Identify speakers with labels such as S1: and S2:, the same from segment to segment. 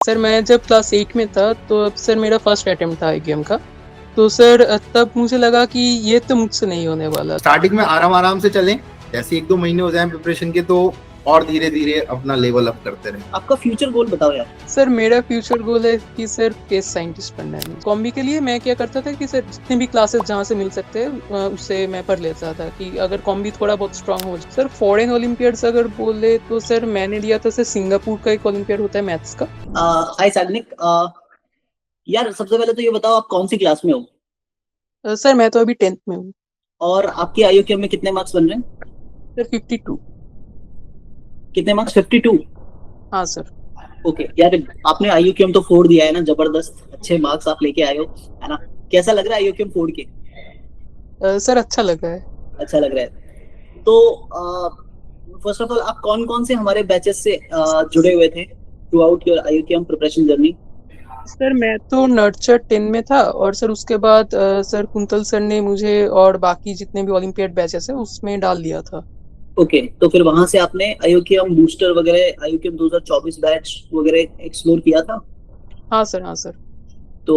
S1: Sir मैं जब class 8 में था तो अब सर मेरा फर्स्ट अटेम्प्ट था आईक्यूएम का। तो सर तब मुझे लगा कि ये तो मुझसे नहीं होने वाला।
S2: स्टार्टिंग में आराम से चलें, जैसे 1-2 महीने हो जाए प्रिपरेशन के तो और धीरे धीरे अपना लेवल अप करते रहें।
S3: आपका फ्यूचर गोल बताओ यार।
S1: सर मेरा फ्यूचर गोल है कि सर स्पेस साइंटिस्ट बनना है। कॉम्बी के लिए मैं क्या करता था कि सर जितने भी क्लासेस जहाँ से मिल सकते हैं उससे मैं पढ़ लेता था कि अगर कॉम्बी थोड़ा बहुत स्ट्रांग हो जाए। सर फॉरेन ओलंपियाड्स अगर बोले तो सर मैंने दिया था सर सिंगापुर का एक ओलंपियाड होता है मैथ्स का।
S3: हाय साग्निक, यार सबसे पहले तो ये बताओ आप कौन सी क्लास में हो?
S1: सर मैं तो अभी 10th में हूँ।
S3: और आपकी आईक्यूएम में कितने मार्क्स बन रहे हैं?
S1: सर 52।
S3: कितने मार्क्स? 52?
S1: हाँ सर।
S3: ओके यार, आपने आईक्यूएम तो फोड़ दिया है ना, जबरदस्त अच्छे मार्क्स आप लेके आए हो, है ना? कैसा लग रहा है आईक्यूएम फोड़ के?
S1: सर अच्छा लगा है।
S3: अच्छा लग रहा है तो फर्स्ट ऑफ ऑल आप कौन कौन से हमारे बैचेस से जुड़े हुए थे throughout your IQM preparation journey?
S1: Sir मैं तो नर्चर 10 में था और सर उसके बाद सर कुंतल सर ने मुझे और बाकी जितने भी ओलंपियाड बैचेस है उसमें डाल दिया था।
S3: ओके, तो फिर वहां से आपने आईक्यूएम बूस्टर वगैरह, आईक्यूएम 2024 बैच वगैरह एक्सप्लोर किया था?
S1: हाँ सर, हाँ सर।
S3: तो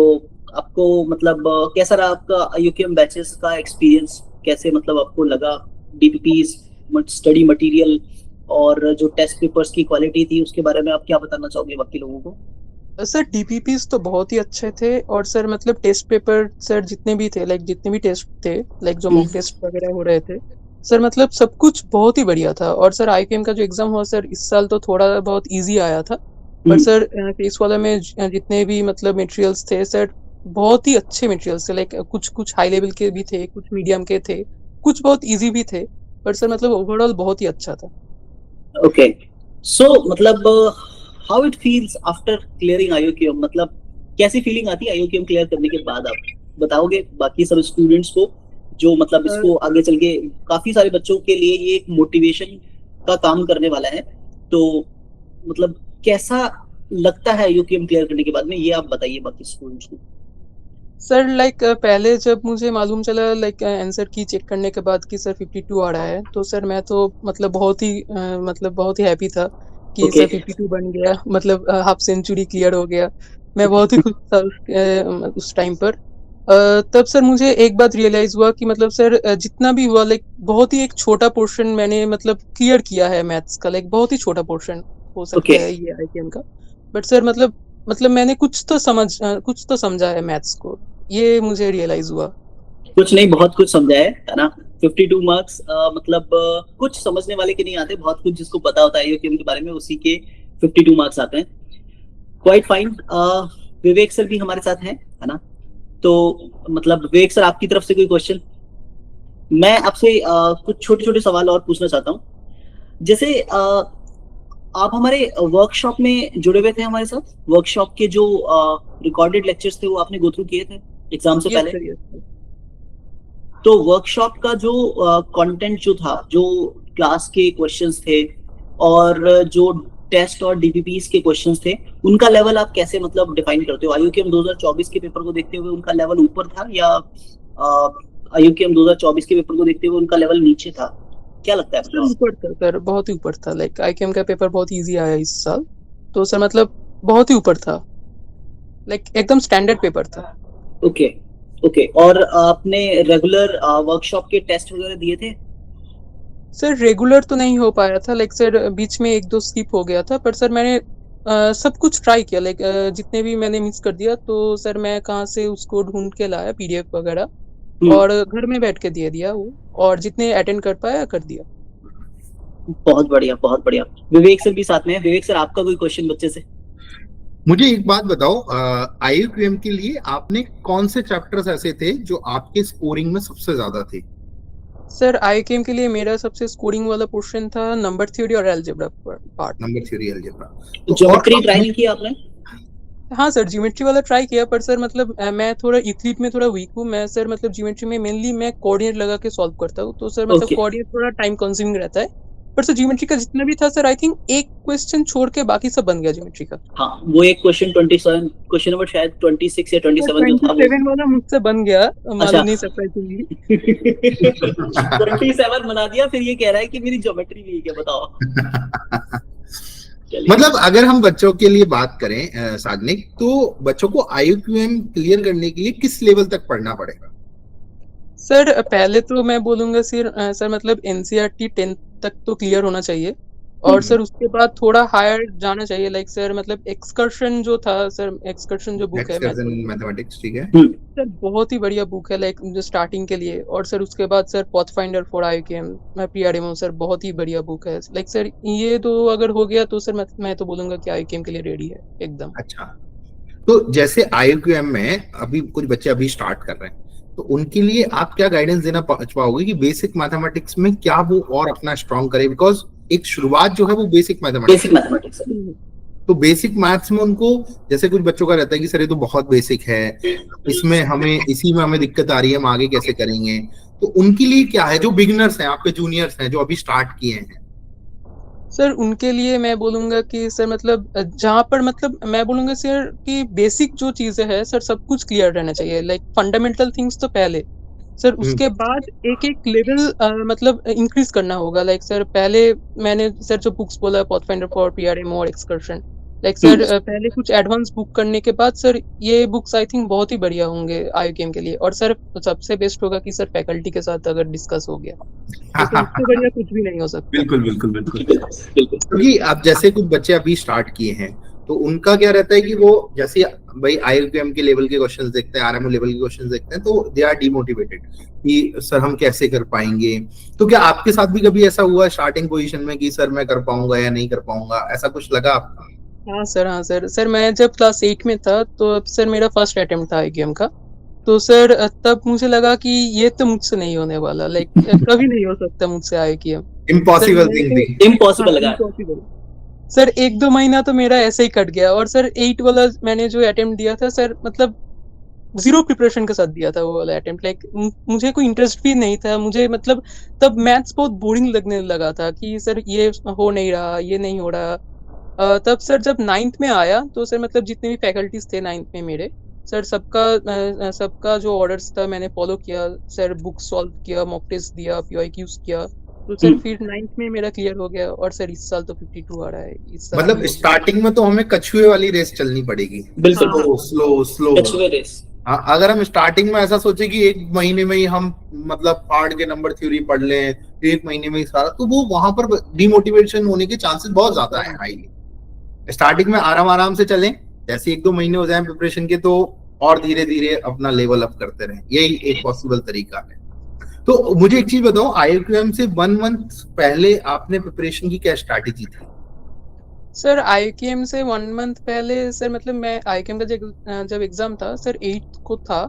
S3: आपको मतलब कैसा रहा आपका आईक्यूएम बैचेस का एक्सपीरियंस? कैसे मतलब आपको लगा डीपीपीस, स्टडी मटेरियल और जो टेस्ट पेपर्स की क्वालिटी थी उसके बारे में आप क्या बताना चाहोगे बाकी लोगों को?
S1: सर डीपीपीस तो बहुत ही अच्छे थे और सर मतलब टेस्ट पेपर सर जितने भी थे जितने भी टेस्ट थे जो मॉक टेस्ट वगैरह हो रहे थे सर मतलब सब कुछ बहुत ही बढ़िया था। और सर आईक्यूएम का जो एग्जाम हुआ सर इस साल तो थोड़ा बहुत इजी आया था, पर सर फेस वाला में जितने भी मतलब मटेरियल्स थे सर बहुत ही अच्छे मटेरियल्स थे। कुछ कुछ हाई लेवल के भी थे, कुछ मीडियम के थे, कुछ बहुत इजी भी थे, पर सर मतलब ओवरऑल बहुत ही अच्छा था।
S3: ओके, सो मतलब how it feels after clearing IQM? मतलब कैसी फीलिंग आती है आईक्यूएम क्लियर करने के बाद? आप बताओगे बाकी सब स्टूडेंट्स को जो मतलब इसको आगे चल के काफी सारे बच्चों के लिए ये एक मोटिवेशन का काम करने वाला है, तो मतलब कैसा लगता है आईक्यूएम क्लियर करने के बाद में, ये आप बताइए बाकी स्टूडेंट्स को।
S1: सर पहले जब मुझे मालूम चला आंसर की चेक करने के बाद कि सर 52 आ रहा है तो सर मैं तो मतलब बहुत ही हैप्पी था कि
S3: ओके
S1: सर 52 बन गया, मतलब हाफ सेंचुरी क्लियर हो गया। मैं बहुत ही खुश था उस टाइम पर। तब सर मुझे एक बात रियलाइज हुआ कि मतलब सर जितना भी हुआ बहुत ही एक छोटा पोर्शन मैंने मतलब क्लियर किया है मैथ्स का, बहुत ही छोटा पोर्शन हो सकता
S3: ओके,
S1: है ये आईटीएम का। बट सर मतलब मैंने कुछ तो समझा है मैथ्स को, ये मुझे रियलाइज हुआ।
S3: कुछ नहीं बहुत कुछ समझा है ना? 52 मार्क्स मतलब कुछ समझने वाले के नहीं आते, बहुत कुछ जिसको पता होता है आईक्यूएम के बारे में उसी के 52 मार्क्स आते हैं। Quite fine. विवेक सर भी हमारे साथ हैं, है ना? तो मतलब विवेक सर आपकी तरफ से कोई क्वेश्चन? मैं आपसे कुछ छोटे छोटे सवाल और पूछना चाहता हूँ। जैसे आप हमारे वर्कशॉप में जुड़े हुए थे हमारे साथ, वर्कशॉप के जो रिकॉर्डेड लेक्चर्स थे वो आपने गो थ्रू किए थे एग्जाम से
S1: यस
S3: पहले?
S1: Sir, yes sir.
S3: तो वर्कशॉप का जो कंटेंट जो था, जो क्लास के क्वेश्चंस थे और जो टेस्ट और डीपीपीस के क्वेश्चंस थे, उनका लेवल आप कैसे मतलब डिफाइन करते हो? आईक्यूएम 2024 के पेपर को देखते हुए उनका लेवल ऊपर था या आईक्यूएम 2024 के पेपर को देखते हुए उनका लेवल नीचे था? क्या लगता है
S1: सर
S3: मतलब?
S1: ऊपर था सर, बहुत ही ऊपर था। आईकेएम का पेपर बहुत इजी आया इस साल, तो सर मतलब बहुत ही ऊपर था, एकदम स्टैंडर्ड पेपर था।
S3: ओके ओके, और आपने रेगुलर वर्कशॉप के टेस्ट वगैरह दिए थे?
S1: सर रेगुलर तो नहीं हो पाया था, सर बीच में एक दो स्किप हो गया था, पर सर मैंने सब कुछ ट्राई किया। जितने भी मैंने मिस कर दिया तो सर मैं कहाँ से उसको ढूंढ के लाया पीडीएफ वगैरह, और घर में बैठ के दे दिया वो, और जितने अटेंड कर पाया कर दिया।
S3: बहुत बढ़िया बहुत बढ़िया। विवेक सर भी साथ में है। विवेक सर आपका कोई क्वेश्चन बच्चे से?
S2: मुझे एक बात बताओ, आईक्यूएम के लिए आपने कौन से चैप्टर्स ऐसे थे जो आपके स्कोरिंग में सबसे ज्यादा थे?
S1: सर आईकेएम के लिए मेरा सबसे स्कोरिंग वाला पोर्शन था नंबर थ्योरी और algebra part.
S2: Number theory, algebra.
S3: तो ज्योमेट्री ट्राई नहीं किया आपने?
S1: हाँ सर, ज्योमेट्री वाला ट्राई किया, पर सर मतलब मैं थोड़ा यूक्लिड में थोड़ा वीक हूँ। मैं सर मतलब ज्योमेट्री में मेनली मैं कोऑर्डिनेट लगा के सॉल्व करता हूँ, तो सर मतलब
S3: ओके,
S1: कोऑर्डिनेट थोड़ा टाइम कंज्यूमिंग रहता है। पर सर ज्योमेट्री का जितना भी था सर, आई थिंक एक क्वेश्चन छोड़ के बाकी सब बन गया ज्योमेट्री का।
S3: हाँ वो एक क्वेश्चन 27, क्वेश्चन नंबर शायद 26 या
S1: सर
S3: 27 जो था वो।
S1: 27 वाला मुझसे बन गया,
S3: अच्छा
S1: मालूम नहीं सरप्राइजिंगली।
S3: 27 बना दिया, फिर ये कह रहा है कि मेरी ज्योमेट्री वीक है, बताओ।
S2: मतलब अगर हम बच्चों के लिए बात करें साधनिक, तो बच्चों को IIQM क्लियर करने के लिए किस लेवल तक पढ़ना पड़ेगा?
S1: सर पहले तो मैं बोलूंगा सर मतलब NCERT 10th तक तो क्लियर होना चाहिए और सर उसके बाद थोड़ा हायर जाना चाहिए। लाइक सर मतलब एक्सकर्शन जो था सर, एक्सकर्शन जो बुक है
S2: मैथमेटिक्स, ठीक है
S1: सर, बहुत ही बढ़िया बुक है लाइक जो स्टार्टिंग के लिए। और सर उसके बाद sir pathfinder for IIQM PRMO sir बहुत ही बढ़िया बुक है। लाइक सर ये दो अगर हो गया तो सर मैं तो बोलूंगा कि IIQM के लिए रेडी है एकदम।
S2: अच्छा, तो जैसे IIQM में अभी कुछ बच्चे अभी स्टार्ट कर रहे हैं, तो उनके लिए आप क्या गाइडेंस देना पाओगे कि बेसिक मैथमेटिक्स में क्या वो और अपना स्ट्रॉन्ग करे? बिकॉज एक शुरुआत जो है वो बेसिक मैथमेटिक्स, तो बेसिक मैथ्स में उनको, जैसे कुछ बच्चों का रहता है कि सर ये तो बहुत बेसिक है, इसमें हमें दिक्कत आ रही है, हम आगे कैसे करेंगे? तो उनके लिए क्या है, जो बिगिनर्स हैं, आपके जूनियर्स हैं जो अभी स्टार्ट किए हैं?
S1: सर उनके लिए मैं बोलूंगा कि सर मतलब जहाँ पर मतलब मैं बोलूंगा सर कि बेसिक जो चीजें हैं सर सब कुछ क्लियर रहना चाहिए। लाइक फंडामेंटल थिंग्स तो पहले सर, उसके बाद एक एक लेवल मतलब इंक्रीज करना होगा। लाइक सर पहले मैंने सर जो बुक्स बोला पाथफाइंडर फॉर PRMO और एक्सकर्शन, लाइक सर पहले कुछ एडवांस बुक करने के बाद सर ये बुक्स आई थिंक बहुत ही बढ़िया होंगे IIQM के लिए। और सर सबसे बेस्ट होगा कि सर फैकल्टी के साथ अगर डिस्कस हो गया तो सर इससे बढ़िया कुछ भी नहीं हो सकता।
S2: बिल्कुल। क्योंकि आप जैसे कुछ बच्चे अभी स्टार्ट किए हैं, तो उनका क्या रहता है कि वो जैसे भाई IIQM के लेवल के क्वेश्चंस देखते हैं, RMO लेवल के क्वेश्चंस देखते हैं, तो दे आर डिमोटिवेटेड कि सर हम कैसे कर पाएंगे। तो क्या आपके साथ भी कभी ऐसा हुआ स्टार्टिंग पोजीशन में कि सर मैं कर पाऊंगा या नहीं कर पाऊंगा, ऐसा कुछ लगा आपका?
S1: हाँ सर मैं जब क्लास 8 में था तो सर मेरा फर्स्ट अटेम्प्ट था IIQM का। तो सर तब मुझे लगा कि ये तो मुझसे नहीं होने वाला, लाइक कभी नहीं हो सकता मुझसे IIQM,
S2: इम्पॉसिबल थिंग थी।
S3: इम्पॉसिबल लगा।
S1: सर 1-2 महीना तो मेरा ऐसे ही कट गया। और सर 8 वाला मैंने जो अटेम्प्ट दिया था सर मतलब 0 प्रिपरेशन के साथ दिया था वो वाला अटेम्प्ट। लाइक मुझे कोई इंटरेस्ट भी नहीं था, मुझे मतलब तब मैथ्स बहुत बोरिंग लगने लगा था कि सर ये हो नहीं रहा, ये नहीं हो रहा। तब सर जब 9th में आया तो सर मतलब जितने भी फैकल्टीज थे 9th में मेरे, सर सबका जो ऑर्डर्स था मैंने फॉलो किया। सर बुक सॉल्व किया, मॉक टेस्ट दिया, PYQs किया, तो सर फिर 9th में मेरा क्लियर हो गया। और सर इस साल तो 52 आ रहा है इस साल।
S2: मतलब स्टार्टिंग में तो हमें कछुए वाली रेस चलनी पड़ेगी,
S3: बिल्कुल
S2: स्लो
S3: कछुए रेस।
S2: हाँ, अगर हम स्टार्टिंग में ऐसा सोचे कि 1 महीने में ही हम मतलब पार्ट के नंबर थ्योरी पढ़ लें, 1 महीने में ही सारा, तो वो वहां पर डिमोटिवेशन होने के चांसेस बहुत ज्यादा है हाईली। स्टार्टिंग में आराम से चलें, जैसे 1-2 महीने हो जाए प्रिपरेशन के, तो और धीरे धीरे अपना लेवल अप करते रहें, यही एक पॉसिबल तरीका है। तो मुझे एक चीज बताओ, IIQM से 1 मंथ पहले आपने प्रिपरेशन की क्या स्ट्रैटेजी थी?
S1: सर IIQM से 1 मंथ पहले सर मतलब मैं IIQM का जब एग्जाम था सर 8 को था,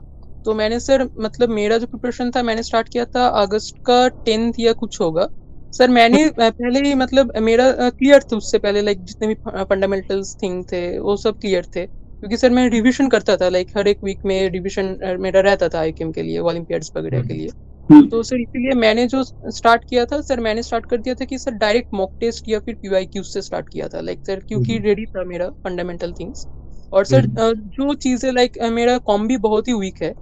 S1: तो मैंने सर मतलब मेरा जो प्रिपरेशन था मैंने स्टार्ट किया था अगस्त का 10th या कुछ होगा। सर मैंने पहले ही मतलब मेरा क्लियर था उससे पहले, लाइक जितने भी फंडामेंटल्स थिंग थे वो सब क्लियर थे, क्योंकि सर मैं रिविजन करता था। लाइक हर एक वीक में रिविजन मेरा रहता था IIQM के लिए, ओलंपियाड्स वगैरह के लिए। तो सर इसीलिए मैंने जो स्टार्ट किया था सर, मैंने स्टार्ट कर दिया था कि सर डायरेक्ट मॉक टेस्ट या फिर PYQs से स्टार्ट किया था। लाइक सर क्योंकि रेडी था मेरा फंडामेंटल थिंग्स। और सर जो चीजें लाइक मेरा कॉम्बी बहुत ही वीक है,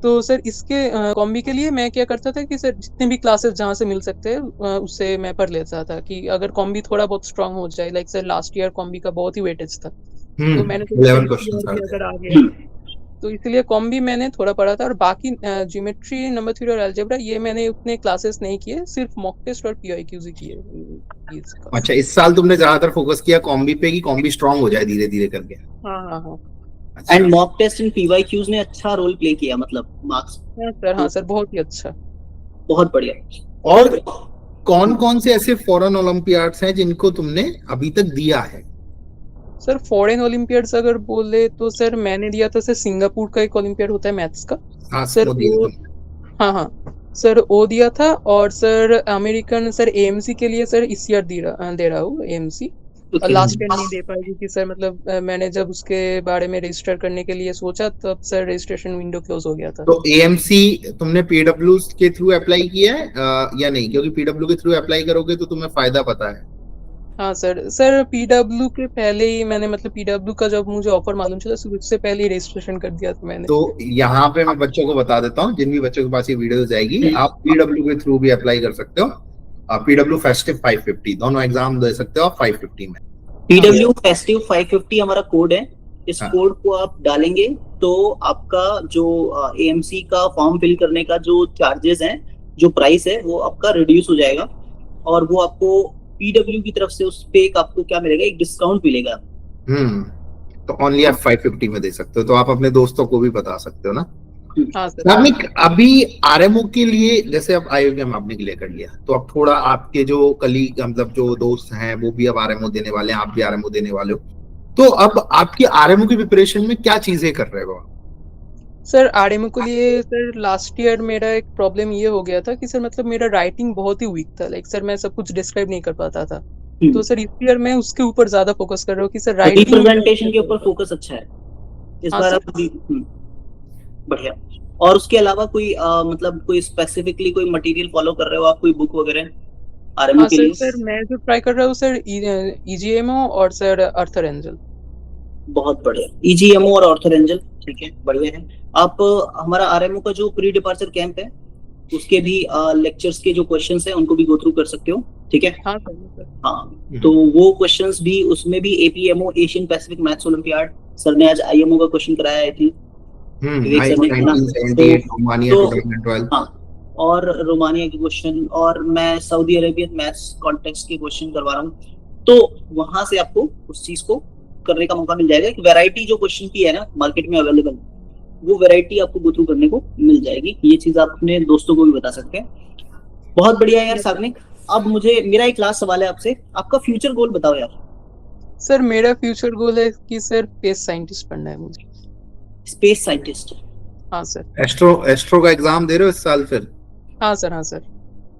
S1: तो सर इसके कॉम्बी के लिए मैं क्या करता था कि सर जितने भी क्लासेस जहाँ से मिल सकते हैं उससे मैं पढ़ लेता था कि अगर कॉम्बी थोड़ा बहुत स्ट्रांग हो जाए। Like sir last year combi का बहुत ही वेटेज था, तो मैंने सोचा
S2: 11
S1: कि
S2: क्वेश्चंस
S1: भी
S2: आते
S1: अगर
S2: हैं।
S1: आ गया तो इसलिए कॉम्बी मैंने थोड़ा पढ़ा था। और बाकी ज्योमेट्री, नंबर थ्योरी और अलजेब्रा ये मैंने उतने क्लासेस नहीं किए, सिर्फ मॉक टेस्ट और PYQs ही किए इसका।
S2: अच्छा, इस साल तुमने ज्यादातर फोकस किया कॉम्बी पे कि कॉम्बी स्ट्रांग हो जाए धीरे धीरे करके?
S1: हाँ।
S2: अच्छा।
S3: And mock test and PYQs ने अच्छा रोल प्ले किया, मतलब मार्क्स।
S1: हाँ सर बहुत ही अच्छा,
S3: बहुत बढ़िया।
S2: और कौन कौन से ऐसे फॉरेन ओलंपियाड्स हैं जिनको तुमने अभी तक दिया है?
S1: सर फॉरेन ओलंपियाड्स अगर बोले तो सर मैंने दिया था सर सिंगापुर का एक ओलंपियाड होता है मैथ्स का,
S2: हाँ
S1: सर वो हाँ सर वो दिया था। और सर अमेरिकन सर AMC के लिए सर इस ईयर दे रहा हूँ AMC। लास्ट ईयर नहीं दे पाई क्योंकि सर मतलब मैंने जब उसके बारे में रजिस्टर करने के लिए सोचा तब सर रजिस्ट्रेशन विंडो क्लोज हो गया था।
S2: तो AMC तुमने PW के थ्रू अप्लाई किया है या नहीं? क्योंकि PW के थ्रू अप्लाई करोगे तो तुम्हें फायदा पता है।
S1: हाँ सर PW के पहले ही मैंने मतलब PW का जब मुझे ऑफर मालूम चला उससे पहले ही रजिस्ट्रेशन कर दिया था मैंने।
S2: तो यहाँ पे मैं बच्चों को बता देता हूँ, जिन भी बच्चों के पास ये वीडियो जाएगी, आप PW के थ्रू भी अप्लाई कर सकते हो। PW फेस्टिव 550 दोनों एग्जाम दे सकते हो आप 550 में।
S3: PW फेस्टिव 550 हमारा कोड है। इस
S2: हाँ।
S3: कोड को आप डालेंगे तो आपका जो AMC का फॉर्म फिल करने का जो चार्जेस हैं, जो प्राइस है, वो आपका रिड्यूस हो जाएगा और वो आपको PW की तरफ से उस पे एक आपको क्या मिलेगा, एक डिस्काउंट मिलेगा।
S2: तो ओनली आप 550 में दे सकते हो, तो आप अपने दोस्तों को भी बता सकते हो ना।
S1: हाँ सर।
S2: आपने अभी आरएमओ के लिए, जैसे अब IOKM आपने क्लियर कर लिया, तो अब थोड़ा आपके जो कलीग मतलब जो दोस्त हैं वो भी अब आरएमओ देने वाले हैं, आप भी आरएमओ देने वाले हो, तो अब आपकी आरएमओ की प्रिपरेशन में क्या चीजें कर रहे हो?
S1: सर आरएमओ के लिए सर लास्ट ईयर मेरा एक प्रॉब्लम ये हो गया था कि सर मतलब मेरा राइटिंग बहुत ही वीक था, लाइक सर मैं सब कुछ डिस्क्राइब नहीं कर पाता था। तो सर इस ईयर मैं उसके ऊपर ज्यादा फोकस कर रहा हूँ कि सर राइटिंग
S3: रिप्रेजेंटेशन के ऊपर फोकस अच्छा है इस
S1: हाँ
S3: बार
S1: सर।
S3: आप। बढ़िया। और उसके अलावा कोई मतलब कोई स्पेसिफिकली कोई मटेरियल फॉलो कर रहे हो आप, कोई बुक वगैरह आरएमओ
S1: हाँ
S3: के
S1: सर,
S3: लिए?
S1: सर मैं जो ट्राई कर रहा हूँ सर EGMO और सर अर्थर एंजल।
S3: बहुत बढ़िया। EGMO और अर्थर एंजल, ठीक है, बढ़िया है। आप हमारा आरएमओ का जो प्री डिपार्चर कैंप है उसके भी लेक्चर्स के जो क्वेश्चंस हैं उनको भी गो थ्रू कर सकते हो, ठीक है।
S1: हाँ सर।
S3: हाँ, तो वो क्वेश्चंस भी, उसमें भी APMO Asian Pacific maths olympiad sir ने आज IMO का क्वेश्चन कराया है थी, विवेक सर ने, है ना।
S2: 1978 रोमानिया 2012।
S3: हाँ, और रोमानिया के क्वेश्चन, और मैं सऊदी अरेबियन मैथ्स कॉन्टेक्स्ट के क्वेश्चन करवा रहा हूँ, तो वहां से आपको उस चीज को करने का मौका मिल जाएगा। कि वैरायटी जो क्वेश्चन की है ना मार्केट में अवेलेबल, वो वैरायटी आपको गो थ्रू करने को मिल जाएगी। ये चीज आप अपने दोस्तों को भी बता सकते हैं। बहुत बढ़िया यार साग्निक। अब मुझे मेरा एक लास्ट सवाल है आपसे, आपका फ्यूचर गोल बताओ यार।
S1: सर मेरा फ्यूचर गोल है कि सर स्पेस साइंटिस्ट बनना है मुझे।
S3: Space scientist?
S1: हाँ सर।
S2: एस्ट्रो का एग्जाम दे रहे हो इस साल फिर?
S1: हाँ सर। हाँ सर।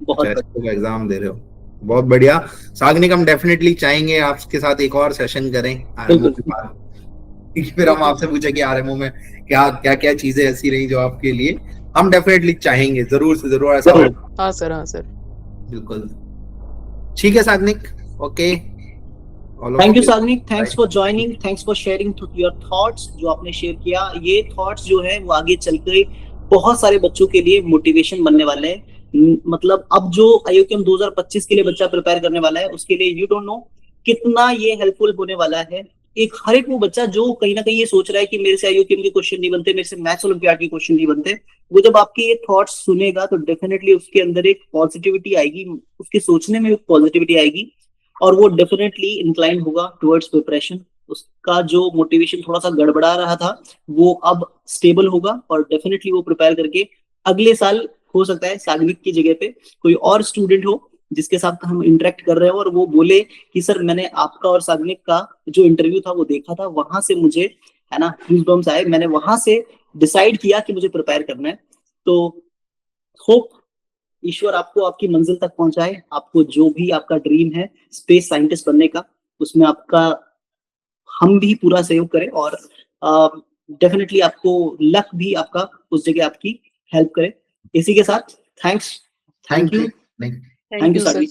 S3: बहुत
S2: एस्ट्रो का एग्जाम दे रहे हो, बहुत बढ़िया। साग्निक, हम डेफिनेटली चाहेंगे आपके साथ एक और सेशन करें आरएमओ के बाद, फिर हम आपसे पूछे कि आरएमओ में क्या क्या क्या चीजें ऐसी रही जो आपके लिए, हम डेफिनेटली चाहेंगे, जरूर से जरूर ऐसा हो।
S1: हाँ सर। हाँ सर।
S2: बिल्कुल ठीक है Sagnik, okay.
S3: Thank you Sagnik, thanks for joining, thanks for sharing your thoughts जो आपने शेयर किया। ये थॉट्स जो है वो आगे चलकर बहुत सारे बच्चों के लिए मोटिवेशन बनने वाले हैं। मतलब अब जो IOKM 2025 के लिए बच्चा प्रिपेयर करने वाला है उसके लिए यू डोंट नो कितना ये हेल्पफुल होने वाला है। एक हर एक वो बच्चा जो कहीं ना कहीं ये सोच रहा है कि मेरे से IOKM के क्वेश्चन नहीं बनते, मेरे से मैथ्स ओलंपियाड के क्वेश्चन नहीं बनते, वो जब आपके ये थॉट्स सुनेगा तो डेफिनेटली उसके अंदर एक पॉजिटिविटी आएगी, उसके सोचने में एक पॉजिटिविटी आएगी और वो डेफिनेटली इंक्लाइन होगा टुवर्ड्स प्रिपरेशन। उसका जो मोटिवेशन थोड़ा सा गड़बड़ा रहा था वो अब स्टेबल होगा और डेफिनेटली वो प्रिपेयर करके अगले साल हो सकता है साग्निक की जगह पे कोई और स्टूडेंट हो जिसके साथ हम इंटरेक्ट कर रहे हो और वो बोले कि सर मैंने आपका और साग्निक का जो इंटरव्यू था वो देखा था, वहां से मुझे, है ना, गूज़बम्स आए, मैंने वहां से डिसाइड किया कि मुझे प्रिपेयर करना है। तो होप ईश्वर आपको आपकी मंजिल तक पहुंचाए, आपको जो भी आपका ड्रीम है स्पेस साइंटिस्ट बनने का, उसमें आपका हम भी पूरा सहयोग करें और डेफिनेटली आपको लक भी आपका उस जगह आपकी हेल्प करे। इसी के साथ thank you
S1: thank you sir.